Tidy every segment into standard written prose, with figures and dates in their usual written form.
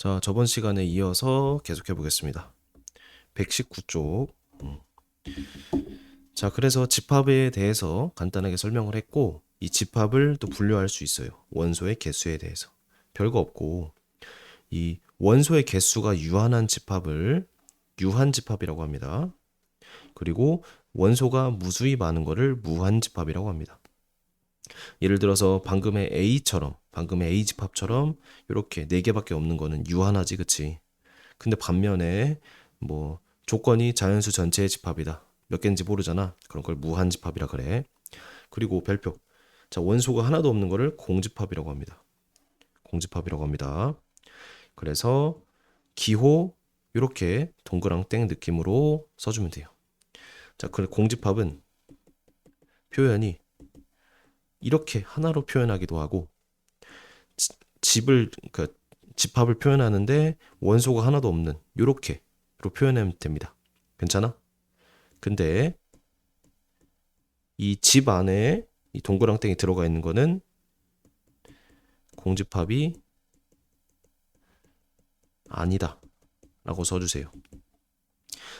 자, 저번 시간에 이어서 계속해 보겠습니다. 119쪽. 자, 그래서 집합에 대해서 간단하게 설명을 했고, 이 집합을 또 분류할 수 있어요. 원소의 개수에 대해서. 별거 없고, 이 원소의 개수가 유한한 집합을 유한집합이라고 합니다. 그리고 원소가 무수히 많은 거를 무한집합이라고 합니다. 예를 들어서 방금의 A 집합처럼 이렇게 4개밖에 없는 거는 유한하지, 그치? 근데 반면에 뭐 조건이 자연수 전체의 집합이다. 몇 개인지 모르잖아. 그런 걸 무한집합이라 그래. 그리고 별표. 자, 원소가 하나도 없는 거를 공집합이라고 합니다. 공집합이라고 합니다. 그래서 기호 이렇게 동그랑땡 느낌으로 써주면 돼요. 자, 그 공집합은 표현이 이렇게 하나로 표현하기도 하고 집을 그 집합을 표현하는데 원소가 하나도 없는 이렇게로 표현하면 됩니다. 괜찮아? 근데 이 집 안에 이 동그랑땡이 들어가 있는 거는 공집합이 아니다 라고 써주세요.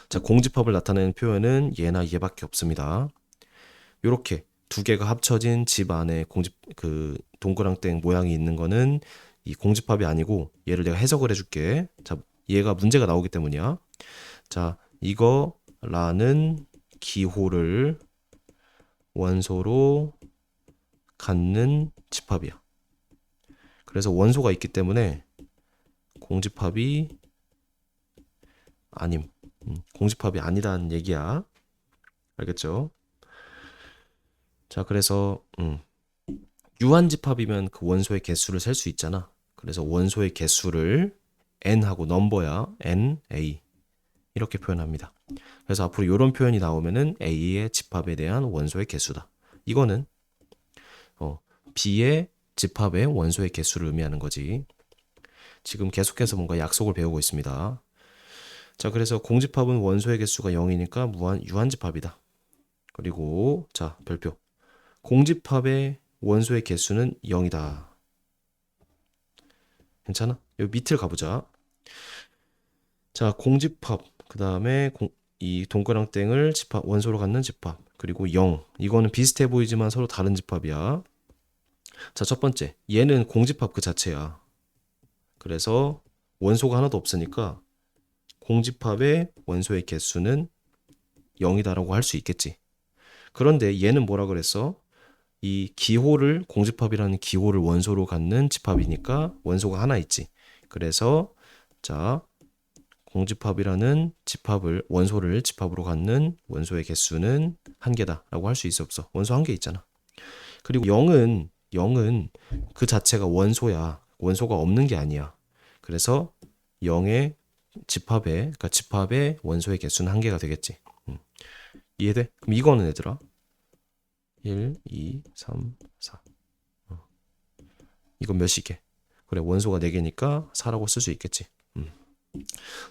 자, 공집합을 나타내는 표현은 얘나 얘밖에 없습니다. 이렇게 두 개가 합쳐진 집 안에 동그랑땡 모양이 있는 거는 이 공집합이 아니고, 얘를 내가 해석을 해줄게. 자, 얘가 문제가 나오기 때문이야. 자, 이거라는 기호를 원소로 갖는 집합이야. 그래서 원소가 있기 때문에 공집합이 아님. 공집합이 아니다는 얘기야. 알겠죠? 자, 그래서 유한집합이면 그 원소의 개수를 셀 수 있잖아. 그래서 원소의 개수를 n하고 넘버야 n, a 이렇게 표현합니다. 그래서 앞으로 이런 표현이 나오면은 a의 집합에 대한 원소의 개수다. 이거는 b의 집합의 원소의 개수를 의미하는 거지. 지금 계속해서 뭔가 약속을 배우고 있습니다. 자, 그래서 공집합은 원소의 개수가 0이니까 유한집합이다. 그리고 자, 별표. 공집합의 원소의 개수는 0이다. 괜찮아? 여기 밑을 가보자. 자, 공집합. 그 다음에 이 동그랑땡을 집합, 원소로 갖는 집합. 그리고 0. 이거는 비슷해 보이지만 서로 다른 집합이야. 자, 첫 번째. 얘는 공집합 그 자체야. 그래서 원소가 하나도 없으니까 공집합의 원소의 개수는 0이다라고 할 수 있겠지. 그런데 얘는 뭐라 그랬어? 이 기호를 공집합이라는 기호를 원소로 갖는 집합이니까 원소가 하나 있지. 그래서 자, 공집합이라는 집합을 원소를 집합으로 갖는 원소의 개수는 한 개다라고 할 수 있어 없어? 원소 한 개 있잖아. 그리고 0은 그 자체가 원소야. 원소가 없는 게 아니야. 그래서 0의 그러니까 집합의 원소의 개수는 한 개가 되겠지. 이해돼? 그럼 이거는 얘들아 1, 2, 3, 4. 이건 몇이게? 그래, 원소가 4개니까 4라고 쓸 수 있겠지.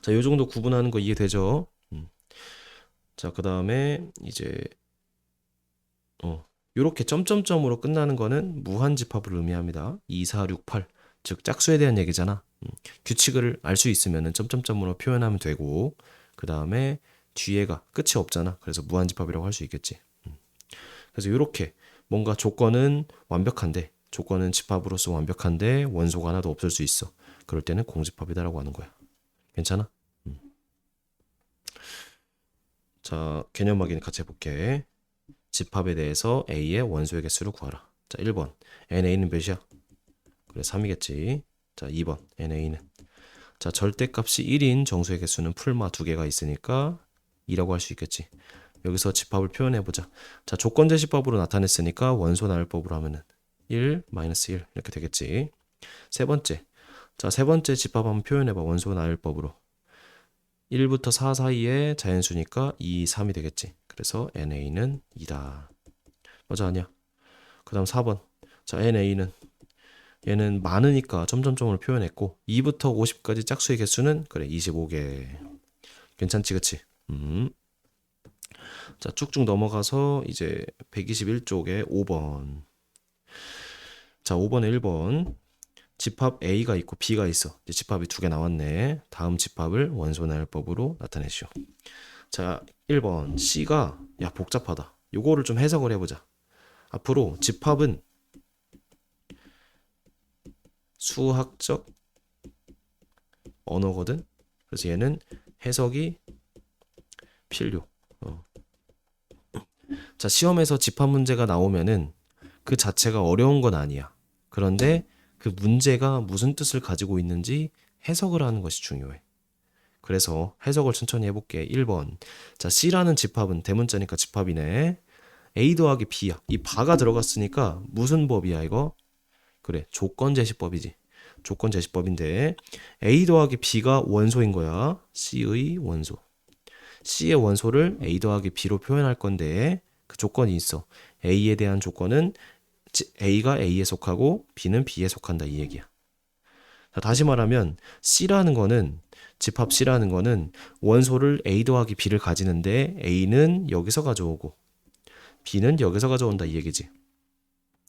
자, 요 정도 구분하는 거 이해되죠? 자, 그 다음에 이제 요렇게 점점점으로 끝나는 거는 무한집합을 의미합니다. 2, 4, 6, 8. 즉 짝수에 대한 얘기잖아. 규칙을 알 수 있으면 점점점으로 표현하면 되고, 그 다음에 뒤에가 끝이 없잖아. 그래서 무한집합이라고 할 수 있겠지. 그래서 이렇게 뭔가 조건은 완벽한데, 조건은 집합으로서 완벽한데 원소가 하나도 없을 수 있어. 그럴 때는 공집합이다라고 하는 거야. 괜찮아? 자, 개념 확인 같이 해볼게. 집합에 대해서 A의 원소의 개수를 구하라. 자, 1번 NA는 몇이야? 그래, 3이겠지. 자, 2번 NA는 자, 절대값이 1인 정수의 개수는 풀마 2개가 있으니까 2라고 할 수 있겠지. 여기서 집합을 표현해보자. 자, 조건제 집합으로 나타냈으니까 원소 나열법으로 하면은 1, 마이너스 1 이렇게 되겠지. 세 번째. 자, 세 번째 집합 한번 표현해봐. 원소 나열법으로. 1부터 4 사이에 자연수니까 2, 3이 되겠지. 그래서 NA는 2다. 맞아, 아니야? 그 다음 4번. 자, NA는 얘는 많으니까 점점점으로 표현했고 2부터 50까지 짝수의 개수는 그래 25개. 괜찮지, 그치? 자, 쭉쭉 넘어가서 이제 121쪽에 5번. 자, 5번에 1번. 집합 A가 있고 B가 있어. 이제 집합이 두 개 나왔네. 다음 집합을 원소 나열법으로 나타내시오. 자, 1번 C가 야 복잡하다. 요거를 좀 해석을 해보자. 앞으로 집합은 수학적 언어거든. 그래서 얘는 해석이 필요. 자, 시험에서 집합 문제가 나오면은 그 자체가 어려운 건 아니야. 그런데 그 문제가 무슨 뜻을 가지고 있는지 해석을 하는 것이 중요해. 그래서 해석을 천천히 해볼게. 1번. 자, C라는 집합은 대문자니까 집합이네. A 더하기 B야. 이 바가 들어갔으니까 무슨 법이야, 이거? 그래, 조건제시법이지. 조건제시법인데 A 더하기 B가 원소인 거야. C의 원소. C의 원소를 A 더하기 B로 표현할 건데 그 조건이 있어. A에 대한 조건은 A가 A에 속하고 B는 B에 속한다 이 얘기야. 자, 다시 말하면 C라는 거는 집합 C라는 거는 원소를 A 더하기 B를 가지는데 A는 여기서 가져오고 B는 여기서 가져온다 이 얘기지.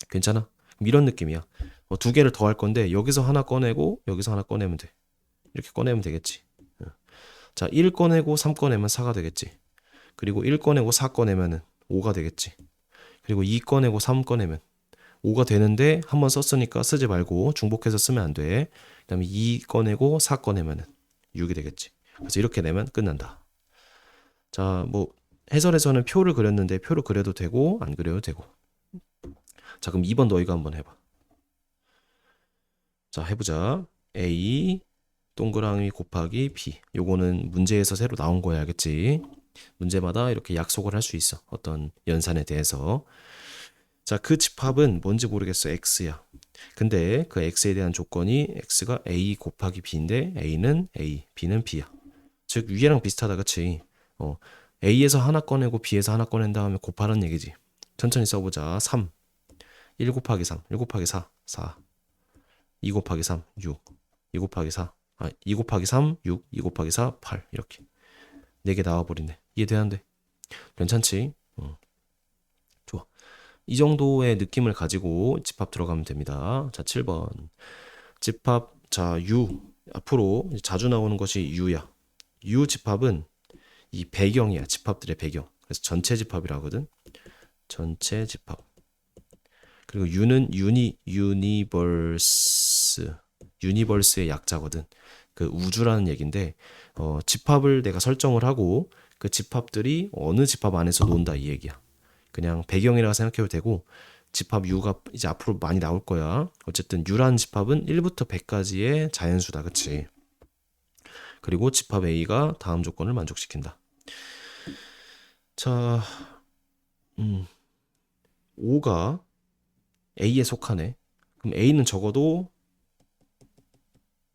괜찮아? 이런 느낌이야. 두 개를 더 할 건데 여기서 하나 꺼내고 여기서 하나 꺼내면 돼. 이렇게 꺼내면 되겠지. 자, 1 꺼내고 3 꺼내면 4가 되겠지. 그리고 1 꺼내고 4 꺼내면은 5가 되겠지. 그리고 2 꺼내고 3 꺼내면 5가 되는데 한번 썼으니까 쓰지 말고 중복해서 쓰면 안 돼. 그다음에 2 꺼내고 4 꺼내면은 6이 되겠지. 그래서 이렇게 내면 끝난다. 자, 뭐 해설에서는 표를 그렸는데 표를 그려도 되고 안 그려도 되고. 자, 그럼 2번 너희가 한번 해봐. 자, 해보자. A 동그라미 곱하기 B. 요거는 문제에서 새로 나온 거야, 알겠지? 문제마다 이렇게 약속을 할 수 있어. 어떤 연산에 대해서. 자, 그 집합은 뭔지 모르겠어. X야. 근데 그 X에 대한 조건이 X가 A 곱하기 B인데 A는 A, B는 B야. 즉 위에랑 비슷하다, 그치? A에서 하나 꺼내고 B에서 하나 꺼낸 다음에 곱하라는 얘기지. 천천히 써보자. 3, 1 곱하기 3, 1 곱하기 4, 4, 2 곱하기 3, 6, 2 곱하기 4, 2 곱하기 3, 6, 2 곱하기 4, 8 이렇게 4개 나와버리네. 이해되는데? 괜찮지? 좋아. 이 정도의 느낌을 가지고 집합 들어가면 됩니다. 자, 7번. 집합, 자, U. 앞으로 자주 나오는 것이 U야. U 집합은 이 배경이야. 집합들의 배경. 그래서 전체 집합이라 하거든. 전체 집합. 그리고 U는 유니버스의 약자거든. 그 우주라는 얘긴데 집합을 내가 설정을 하고 그 집합들이 어느 집합 안에서 논다 이 얘기야. 그냥 배경이라고 생각해도 되고 집합 U가 이제 앞으로 많이 나올 거야. 어쨌든 U라는 집합은 1부터 100까지의 자연수다. 그치? 그리고 집합 A가 다음 조건을 만족시킨다. 자, 5가 A에 속하네. 그럼 A는 적어도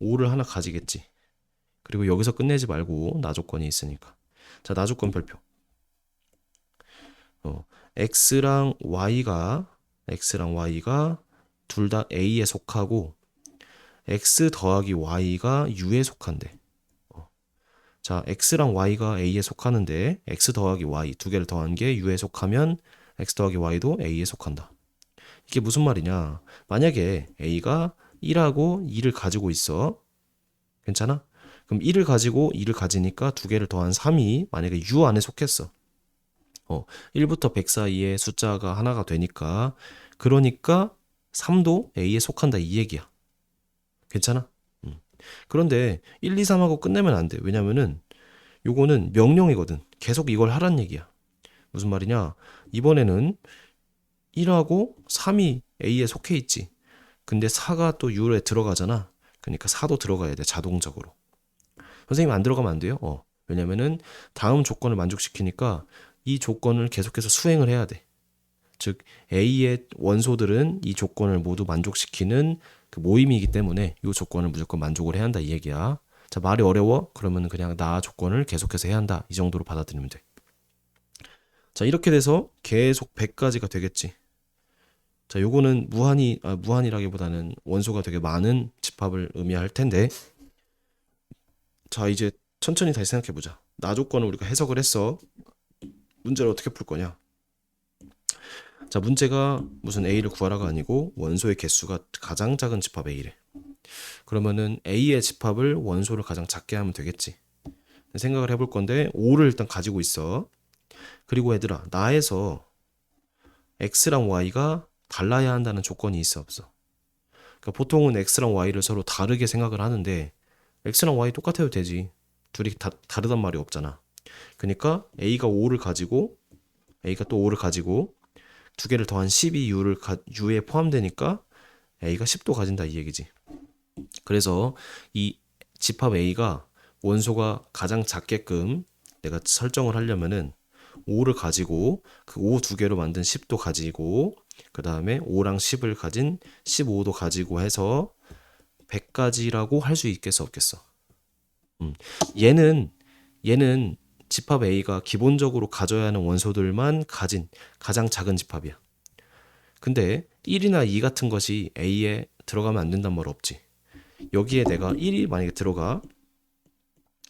5를 하나 가지겠지. 그리고 여기서 끝내지 말고 나 조건이 있으니까. 자, 나 조건 별표. X랑 Y가 둘 다 A에 속하고 X 더하기 Y가 U에 속한대. 자, X랑 Y가 A에 속하는데 X 더하기 Y 두 개를 더한 게 U에 속하면 X 더하기 Y도 A에 속한다. 이게 무슨 말이냐? 만약에 A가 1하고 2를 가지고 있어. 괜찮아? 그럼 1을 가지고 2를 가지니까 두 개를 더한 3이 만약에 U 안에 속했어. 1부터 100 사이에 숫자가 하나가 되니까 그러니까 3도 A에 속한다 이 얘기야. 괜찮아? 그런데 1, 2, 3하고 끝내면 안 돼. 왜냐면은 요거는 명령이거든. 계속 이걸 하란 얘기야. 무슨 말이냐? 이번에는 1하고 3이 A에 속해 있지. 근데 4가 또 U에 들어가잖아. 그러니까 4도 들어가야 돼. 자동적으로. 선생님 안 들어가면 안 돼요? 왜냐면은 다음 조건을 만족시키니까 이 조건을 계속해서 수행을 해야 돼. 즉 A의 원소들은 이 조건을 모두 만족시키는 그 모임이기 때문에 이 조건을 무조건 만족을 해야 한다 이 얘기야. 자, 말이 어려워? 그러면 그냥 나 조건을 계속해서 해야 한다. 이 정도로 받아들이면 돼. 자, 이렇게 돼서 계속 100까지가 되겠지. 자, 요거는 무한이라기보다는 원소가 되게 많은 집합을 의미할 텐데. 자, 이제 천천히 다시 생각해 보자. 나 조건을 우리가 해석을 했어. 문제를 어떻게 풀 거냐? 자, 문제가 무슨 A를 구하라가 아니고 원소의 개수가 가장 작은 집합 A래. 그러면은 A의 집합을 원소를 가장 작게 하면 되겠지. 생각을 해볼 건데 5를 일단 가지고 있어. 그리고 얘들아, 나에서 X랑 Y가 달라야 한다는 조건이 있어 없어? 그러니까 보통은 X랑 Y를 서로 다르게 생각을 하는데 X랑 Y 똑같아도 되지. 둘이 다르단 말이 없잖아. 그러니까 A가 또 5를 가지고 두 개를 더한 12U에 포함되니까 A가 10도 가진다 이 얘기지. 그래서 이 집합 A가 원소가 가장 작게끔 내가 설정을 하려면은 5를 가지고 그 5 두 개로 만든 10도 가지고 그 다음에 5랑 10을 가진 15도 가지고 해서 100가지라고 할 수 있겠어 없겠어? 음. 얘는 얘는 집합 A가 기본적으로 가져야 하는 원소들만 가진 가장 작은 집합이야. 근데 1이나 2 같은 것이 A에 들어가면 안 된단 말 없지. 여기에 내가 1이 만약에 들어가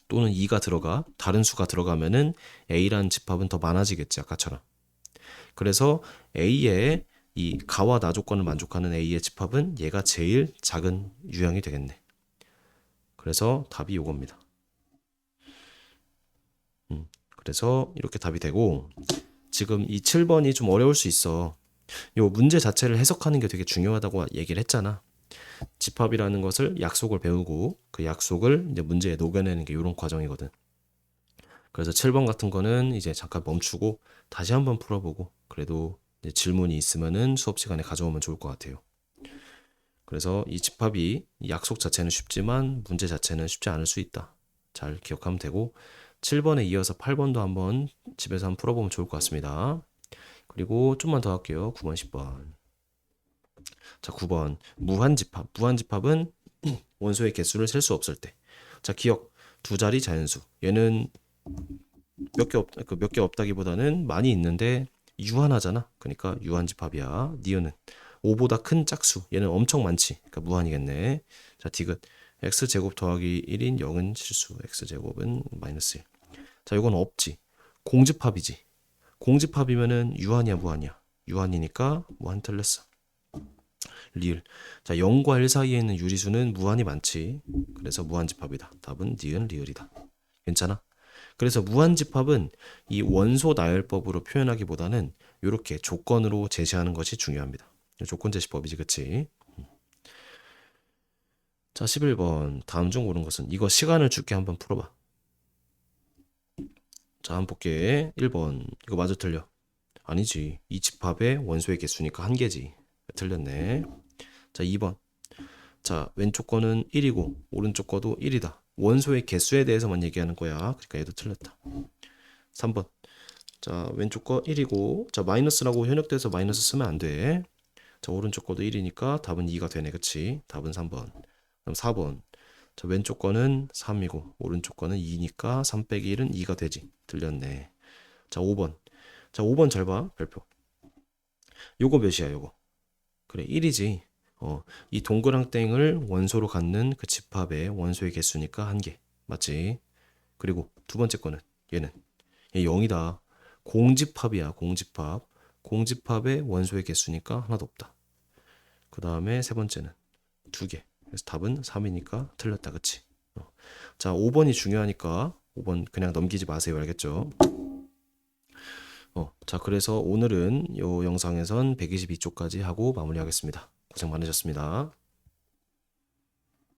또는 2가 들어가 다른 수가 들어가면은 A라는 집합은 더 많아지겠지 아까처럼. 그래서 A의 이 가와 나 조건을 만족하는 A의 집합은 얘가 제일 작은 유형이 되겠네. 그래서 답이 요겁니다. 그래서 이렇게 답이 되고 지금 이 7번이 좀 어려울 수 있어. 요 문제 자체를 해석하는 게 되게 중요하다고 얘기를 했잖아. 집합이라는 것을 약속을 배우고 그 약속을 이제 문제에 녹여내는 게 이런 과정이거든. 그래서 7번 같은 거는 이제 잠깐 멈추고 다시 한번 풀어보고 그래도 이제 질문이 있으면은 수업 시간에 가져오면 좋을 것 같아요. 그래서 이 집합이 이 약속 자체는 쉽지만 문제 자체는 쉽지 않을 수 있다. 잘 기억하면 되고 7번에 이어서 8번도 한번 집에서 한번 풀어보면 좋을 것 같습니다. 그리고 좀만 더 할게요. 9번, 10번. 자, 9번. 무한집합. 무한집합은 원소의 개수를 셀 수 없을 때. 자, 기억. 두 자리 자연수. 얘는 몇 개 없다기보다는 많이 있는데 유한하잖아. 그러니까 유한집합이야. 니은은 5보다 큰 짝수. 얘는 엄청 많지. 그러니까 무한이겠네. 자, 디귿. x제곱 더하기 1인 0은 실수. x제곱은 마이너스 1. 자, 이건 없지. 공집합이지. 공집합이면은 유한이야, 무한이야. 유한이니까 무한 틀렸어. 리을. 자, 0과 1 사이에 있는 유리수는 무한이 많지. 그래서 무한집합이다. 답은 니은 리을이다. 괜찮아? 그래서 무한집합은 이 원소 나열법으로 표현하기보다는 이렇게 조건으로 제시하는 것이 중요합니다. 조건 제시법이지, 그치? 자, 11번. 다음 중 옳은 것은 이거 시간을 줄게 한번 풀어봐. 자, 한번 볼게. 1번. 이거 맞아 틀려? 아니지. 이 집합의 원소의 개수니까 한 개지. 틀렸네. 자, 2번. 자, 왼쪽 거는 1이고 오른쪽 거도 1이다. 원소의 개수에 대해서만 얘기하는 거야. 그러니까 얘도 틀렸다. 3번. 자, 왼쪽 거 1이고 자, 마이너스라고 현역돼서 마이너스 쓰면 안 돼. 자, 오른쪽 거도 1이니까 답은 2가 되네. 그치? 답은 3번. 그럼 4번. 자, 왼쪽 거는 3이고 오른쪽 거는 2니까 3 빼기 1은 2가 되지. 틀렸네. 자, 5번. 자, 5번 잘 봐. 별표. 요거 몇이야, 요거? 그래, 1이지. 이 동그랑땡을 원소로 갖는 그 집합의 원소의 개수니까 한 개. 맞지? 그리고 두 번째 거는 얘 0이다. 공집합이야, 공집합. 공집합의 원소의 개수니까 하나도 없다. 그 다음에 세 번째는 두 개. 그래서 답은 3이니까 틀렸다. 그치? 자, 5번이 중요하니까 5번 그냥 넘기지 마세요. 알겠죠? 자, 그래서 오늘은 이 영상에선 122쪽까지 하고 마무리하겠습니다. 고생 많으셨습니다.